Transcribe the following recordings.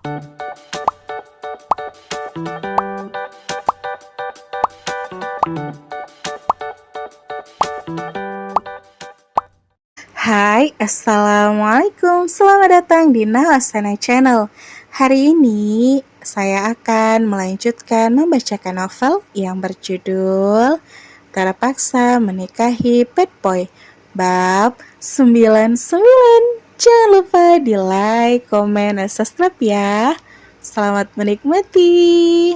Hai, Assalamualaikum. Selamat datang di Nalasana Channel. Hari ini saya akan melanjutkan membacakan novel yang berjudul Terpaksa Menikahi Bad Boy bab 99. Jangan lupa di like, komen, dan subscribe ya. Selamat menikmati.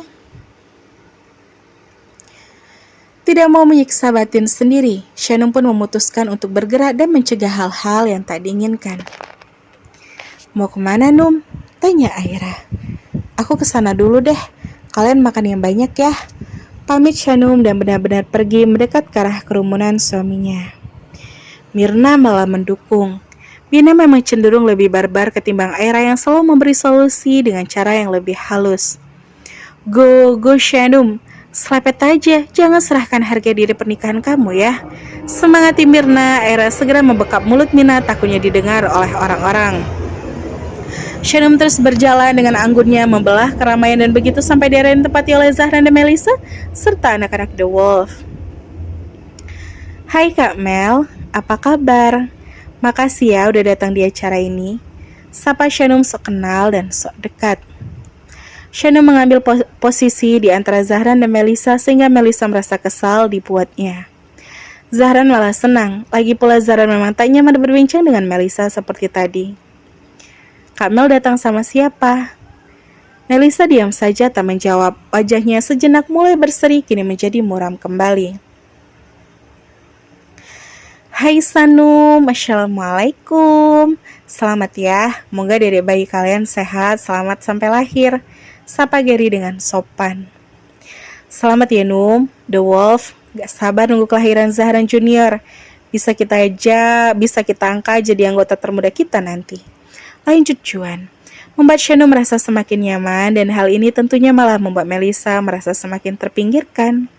Tidak mau menyiksa batin sendiri, Shannon pun memutuskan untuk bergerak dan mencegah hal-hal yang tak diinginkan. Mau kemana, Num? Tanya Aira. Aku kesana dulu deh, kalian makan yang banyak ya. Pamit Shannon dan benar-benar pergi mendekat ke arah kerumunan suaminya. Mirna malah mendukung. Bina memang cenderung lebih barbar ketimbang Aira yang selalu memberi solusi dengan cara yang lebih halus. Go Shannon, selepet aja, jangan serahkan harga diri pernikahan kamu ya. Semangati Mirna, Aira segera membekap mulut Mina takutnya didengar oleh orang-orang. Shannon terus berjalan dengan anggunnya membelah keramaian dan begitu sampai di area yang ditempati oleh Zahran dan Melissa serta anak-anak The Wolf. Hai Kak Mel, apa kabar? Makasih ya udah datang di acara ini. Sapa Shannon sok kenal dan sok dekat. Shannon mengambil posisi di antara Zahran dan Melissa sehingga Melissa merasa kesal dibuatnya. Zahran malah senang, lagi pula Zahran memang tak nyaman berbincang dengan Melissa seperti tadi. Kak Mel datang sama siapa? Melissa diam saja tak menjawab, wajahnya sejenak mulai berseri kini menjadi muram kembali. Hai Sanu, Assalamualaikum. Selamat ya, moga dedek bayi kalian sehat, selamat sampai lahir. Sapa Gary dengan sopan. Selamat ya Num, The Wolf. Gak sabar nunggu kelahiran Zahran Junior. Bisa kita angkat jadi anggota termuda kita nanti. Lanjut Juan. Membuat Shannon merasa semakin nyaman dan hal ini tentunya malah membuat Melissa merasa semakin terpinggirkan.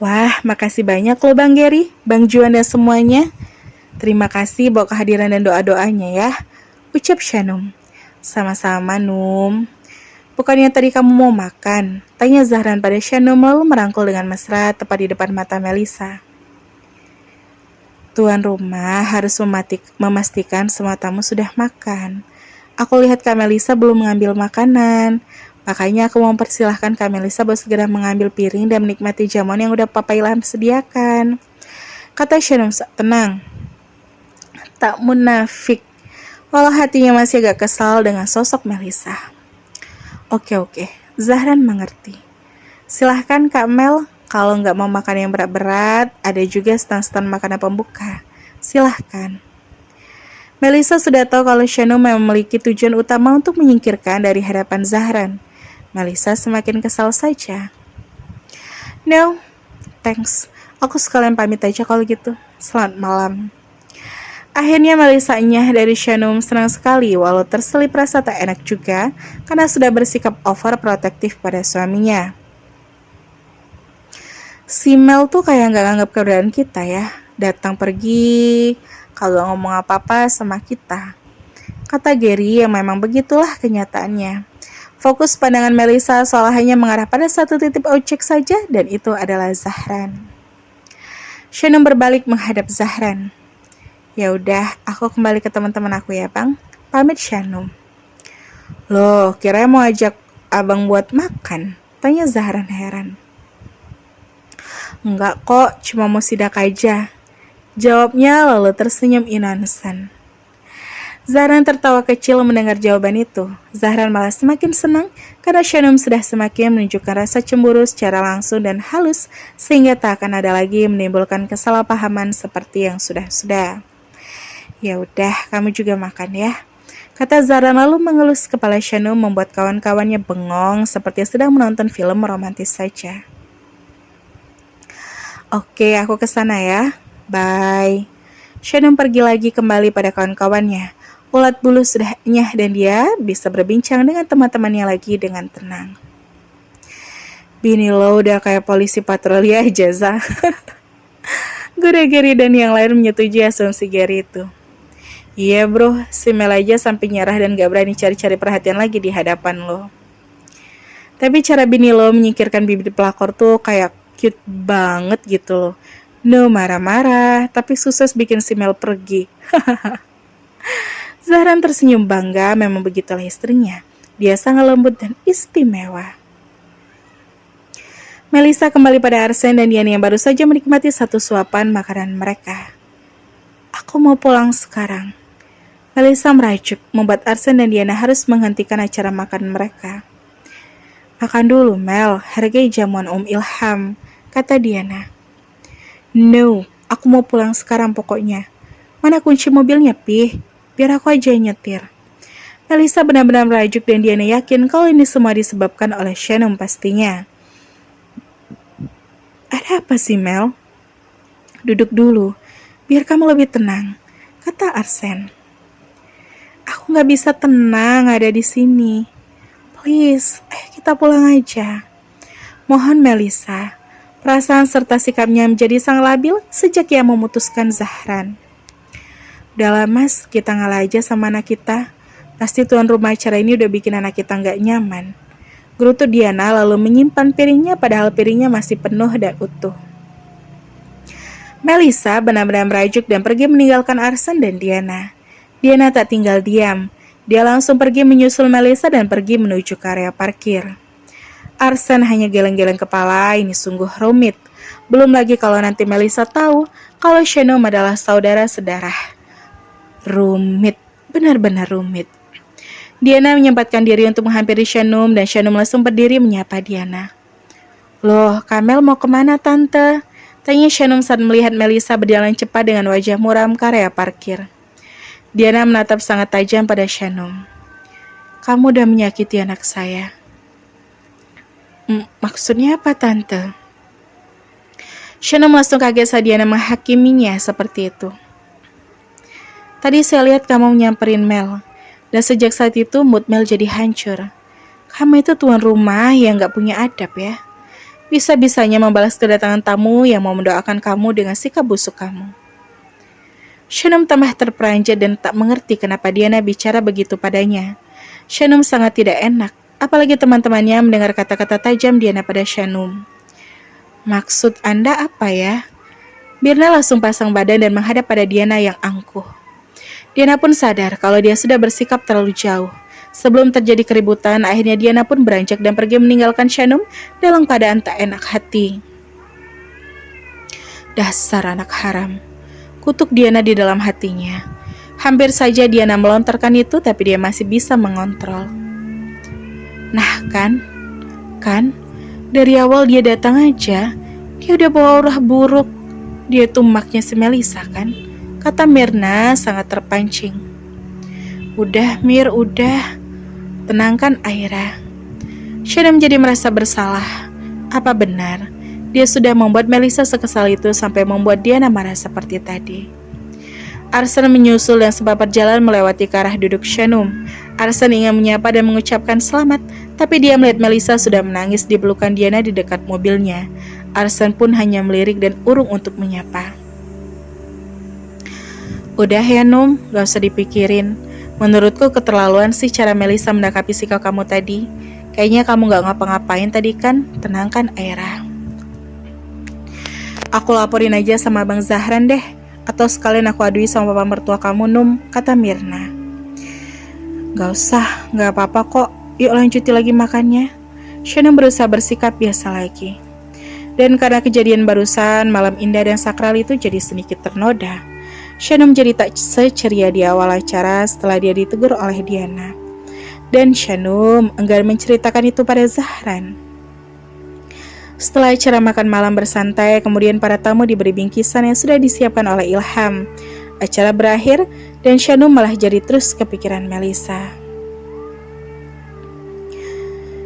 Wah, makasih banyak loh Bang Gary, Bang Juan dan semuanya. Terima kasih buat kehadiran dan doa-doanya ya, ucap Shannon. Sama-sama, Num. Bukannya tadi kamu mau makan? Tanya Zahran pada Shannon lalu merangkul dengan mesra tepat di depan mata Melissa. Tuan rumah harus memastikan semua tamu sudah makan. Aku lihat Kak Melissa belum mengambil makanan. Makanya aku mempersilahkan Kak Melissa buat segera mengambil piring dan menikmati jamuan yang udah Papa Ilham sediakan. Kata Shannon tenang. Tak munafik. Walau hatinya masih agak kesal dengan sosok Melissa. Oke, Zahran mengerti. Silahkan Kak Mel, kalau nggak mau makan yang berat-berat, ada juga stand-stand makanan pembuka. Silahkan. Melissa sudah tahu kalau Shannon memiliki tujuan utama untuk menyingkirkan dari hadapan Zahran. Melissa semakin kesal saja. No, thanks. Aku sekalian pamit aja kalau gitu. Selamat malam. Akhirnya Melissa nyah dari Shannon senang sekali walau terselip rasa tak enak juga karena sudah bersikap overprotektif pada suaminya. Si Mel tuh kayak gak nganggap keberadaan kita ya. Datang pergi, kalau ngomong apa-apa sama kita. Kata Gary yang memang begitulah kenyataannya. Fokus pandangan Melissa seolah hanya mengarah pada satu titik objek saja dan itu adalah Zahran. Shannon berbalik menghadap Zahran. Ya udah, aku kembali ke teman-teman aku ya, Bang. Pamit Shannon. Loh, kira mau ajak Abang buat makan? Tanya Zahran heran. Enggak kok, cuma mau sidak aja. Jawabnya lalu tersenyum innocent. Zahran tertawa kecil mendengar jawaban itu. Zahran malah semakin senang karena Shannon sudah semakin menunjukkan rasa cemburu secara langsung dan halus sehingga tak akan ada lagi menimbulkan kesalahpahaman seperti yang sudah-sudah. Ya udah, kamu juga makan ya. Kata Zahran lalu mengelus kepala Shannon membuat kawan-kawannya bengong seperti sedang menonton film romantis saja. Oke, aku kesana ya. Bye. Shannon pergi lagi kembali pada kawan-kawannya. Ulat bulu sudah nyah dan dia bisa berbincang dengan teman-temannya lagi dengan tenang. Bini lo udah kayak polisi patroli aja, Zah. Guru Gary dan yang lain menyetujui asumsi Gary itu. Iya bro, si Mel aja sampai nyerah dan gak berani cari-cari perhatian lagi di hadapan lo. Tapi cara bini lo menyingkirkan bibit pelakor tuh kayak cute banget gitu loh. No marah-marah, tapi sukses bikin si Mel pergi. Zahran tersenyum bangga, memang begitulah istrinya. Dia sangat lembut dan istimewa. Melissa kembali pada Arsen dan Diana yang baru saja menikmati satu suapan makanan mereka. Aku mau pulang sekarang. Melissa merajuk, membuat Arsen dan Diana harus menghentikan acara makan mereka. Makan dulu, Mel, hargai jamuan Om Ilham, kata Diana. No, aku mau pulang sekarang pokoknya. Mana kunci mobilnya, Pi? Biar aku aja nyetir. Melissa benar-benar merajuk dan Diana yakin kalau ini semua disebabkan oleh Shannon pastinya. Ada apa sih, Mel? Duduk dulu, biar kamu lebih tenang, kata Arsen. Aku gak bisa tenang ada di sini. Please, kita pulang aja. Mohon Melissa. Perasaan serta sikapnya menjadi sangat labil sejak ia memutuskan Zahran. Udahlah mas, kita ngalah aja sama anak kita. Pasti tuan rumah acara ini udah bikin anak kita gak nyaman. Gerutu Diana lalu menyimpan piringnya padahal piringnya masih penuh dan utuh. Melissa benar-benar merajuk dan pergi meninggalkan Arsen dan Diana. Diana tak tinggal diam. Dia langsung pergi menyusul Melissa dan pergi menuju ke area parkir. Arsen hanya geleng-geleng kepala, ini sungguh rumit. Belum lagi kalau nanti Melissa tahu kalau Shannon adalah saudara sedarah. Rumit, benar-benar rumit. Diana menyempatkan diri untuk menghampiri Shannon dan Shannon langsung berdiri menyapa Diana. Loh, Kamel mau kemana tante? Tanya Shannon saat melihat Melissa berjalan cepat dengan wajah muram ke area parkir. Diana menatap sangat tajam pada Shannon. Kamu udah menyakiti anak saya. Maksudnya apa tante? Shannon langsung kaget saat Diana menghakiminya seperti itu. Tadi saya lihat kamu menyamperin Mel. Dan sejak saat itu mood Mel jadi hancur. Kamu itu tuan rumah yang gak punya adab ya. Bisa-bisanya membalas kedatangan tamu yang mau mendoakan kamu dengan sikap busuk kamu. Shannon tambah terperanjat dan tak mengerti kenapa Diana bicara begitu padanya. Shannon sangat tidak enak, apalagi teman-temannya mendengar kata-kata tajam Diana pada Shannon. Maksud Anda apa ya? Mirna langsung pasang badan dan menghadap pada Diana yang angkuh. Diana pun sadar kalau dia sudah bersikap terlalu jauh. Sebelum terjadi keributan, akhirnya Diana pun beranjak dan pergi meninggalkan Shannon dalam keadaan tak enak hati. Dasar anak haram. Kutuk Diana di dalam hatinya. Hampir saja Diana melontarkan itu, tapi dia masih bisa mengontrol. Nah kan, dari awal dia datang aja, dia udah bawa aura buruk. Dia tuh maknya si Melissa kan, kata Mirna sangat terpancing. Udah Mir, udah. Tenangkan Aira. Shannon menjadi merasa bersalah. Apa benar dia sudah membuat Melissa sekesal itu sampai membuat Diana marah seperti tadi? Arsen menyusul dan sempat berjalan melewati ke arah duduk Shannon. Arsen ingin menyapa dan mengucapkan selamat, tapi dia melihat Melissa sudah menangis di pelukan Diana di dekat mobilnya. Arsen pun hanya melirik dan urung untuk menyapa. Udah ya Num, gak usah dipikirin. Menurutku keterlaluan sih cara Melissa menangkapi sikap kamu tadi. Kayaknya kamu gak ngapa-ngapain tadi kan, tenangkan Aira. Aku laporin aja sama Bang Zahran deh, atau sekalian aku adui sama papa mertua kamu Num, kata Mirna. Gak usah, gak apa-apa kok, yuk lanjuti lagi makannya. Shannon berusaha bersikap biasa lagi. Dan karena kejadian barusan, malam indah dan sakral itu jadi sedikit ternoda. Shannon menjadi tak seceria di awal acara setelah dia ditegur oleh Diana. Dan Shannon enggan menceritakan itu pada Zahran. Setelah acara makan malam bersantai, kemudian para tamu diberi bingkisan yang sudah disiapkan oleh Ilham. Acara berakhir dan Shannon malah jadi terus kepikiran Melissa.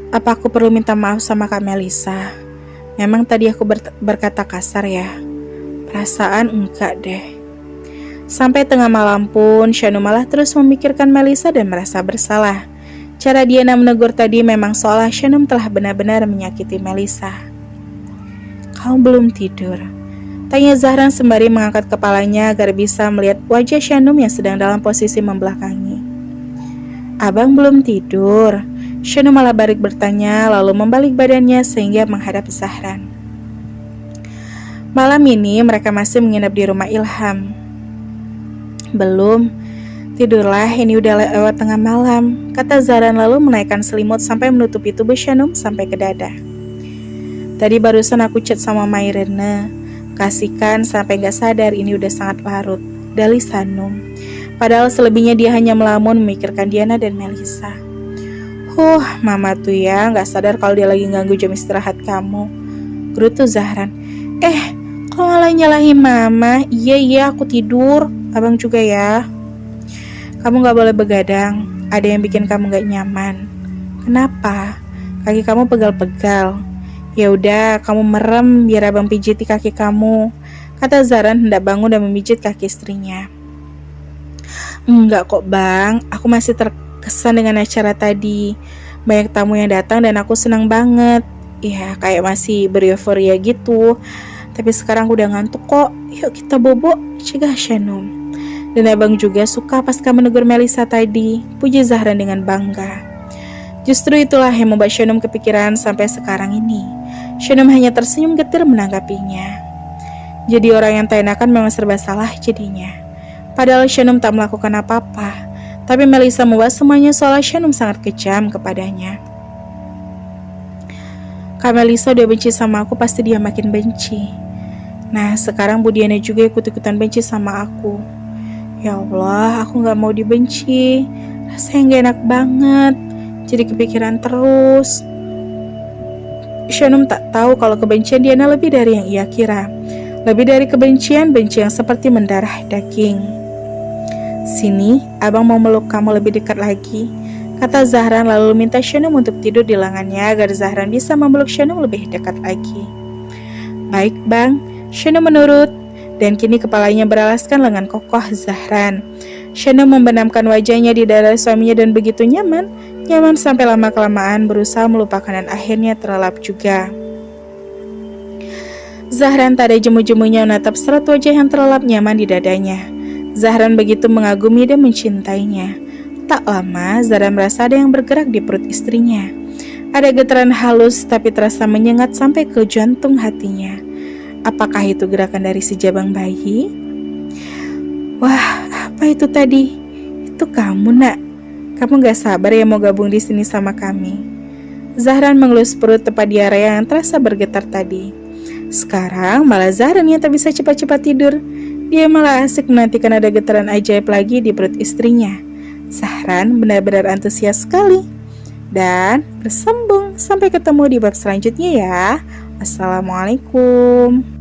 Apa aku perlu minta maaf sama Kak Melissa? Memang tadi aku berkata kasar ya. Perasaan enggak deh. Sampai tengah malam pun Shannon malah terus memikirkan Melissa dan merasa bersalah. Cara Diana menegur tadi memang seolah Shannon telah benar-benar menyakiti Melissa. Kamu belum tidur. Tanya Zahran sembari mengangkat kepalanya agar bisa melihat wajah Shanum yang sedang dalam posisi membelakangi. Abang belum tidur? Shanum malah balik bertanya lalu membalik badannya sehingga menghadap Zahran. Malam ini mereka masih menginap di rumah Ilham. Belum. Tidurlah, ini udah lewat tengah malam, kata Zahran lalu menaikkan selimut sampai menutupi tubuh Shanum sampai ke dada. Tadi barusan aku chat sama Mairene, kasihkan sampai gak sadar ini udah sangat larut, dalih Shanum. Padahal selebihnya dia hanya melamun memikirkan Diana dan Melissa. Mama tuh ya gak sadar kalau dia lagi ganggu jam istirahat kamu, gerutu Zahran. Kok malah nyalahin mama? Iya aku tidur, abang juga ya. Kamu gak boleh begadang, ada yang bikin kamu gak nyaman. Kenapa? Kaki kamu pegal-pegal. Ya udah, kamu merem biar abang pijiti kaki kamu, kata Zahran hendak bangun dan memijit kaki istrinya. Enggak kok bang, aku masih terkesan dengan acara tadi. Banyak tamu yang datang dan aku senang banget. Ya kayak masih bereuforia gitu. Tapi sekarang aku udah ngantuk kok. Yuk kita bobo, cegah Shanum. Dan abang juga suka pas kamu menegur Melissa tadi, puji Zahran dengan bangga. Justru itulah yang membuat Shanum kepikiran sampai sekarang ini. Shanum hanya tersenyum getir menanggapinya. Jadi orang yang tak enakan memang serba salah jadinya. Padahal Shanum tak melakukan apa-apa, tapi Melissa membuat semuanya seolah Shanum sangat kejam kepadanya. Kak Melissa udah benci sama aku, pasti dia makin benci. Nah sekarang Bu Diana juga ikut-ikutan benci sama aku. Ya Allah, aku gak mau dibenci. Rasanya gak enak banget. Jadi kepikiran terus. Shanum tak tahu kalau kebencian Diana lebih dari yang ia kira. Lebih dari kebencian, benci yang seperti mendarah daging. Sini, abang mau meluk kamu lebih dekat lagi, kata Zahran lalu minta Shanum untuk tidur di lengannya agar Zahran bisa memeluk Shanum lebih dekat lagi. Baik bang, Shanum menurut. Dan kini kepalanya beralaskan lengan kokoh Zahran. Shanum membenamkan wajahnya di dada suaminya dan begitu nyaman sampai lama-kelamaan berusaha melupakan dan akhirnya terlelap juga. Zahran tak ada jemu-jemunya menatap serat wajah yang terlelap nyaman di dadanya. Zahran begitu mengagumi dan mencintainya. Tak lama, Zahran merasa ada yang bergerak di perut istrinya. Ada getaran halus tapi terasa menyengat sampai ke jantung hatinya. Apakah itu gerakan dari si jabang bayi? Wah, apa itu tadi? Itu kamu nak? Kamu gak sabar ya mau gabung di sini sama kami? Zahran mengelus perut tepat di area yang terasa bergetar tadi. Sekarang malah Zahran yang tak bisa cepat-cepat tidur. Dia malah asik menantikan ada getaran ajaib lagi di perut istrinya. Zahran benar-benar antusias sekali. Dan bersambung. Sampai ketemu di bab selanjutnya ya. Assalamualaikum.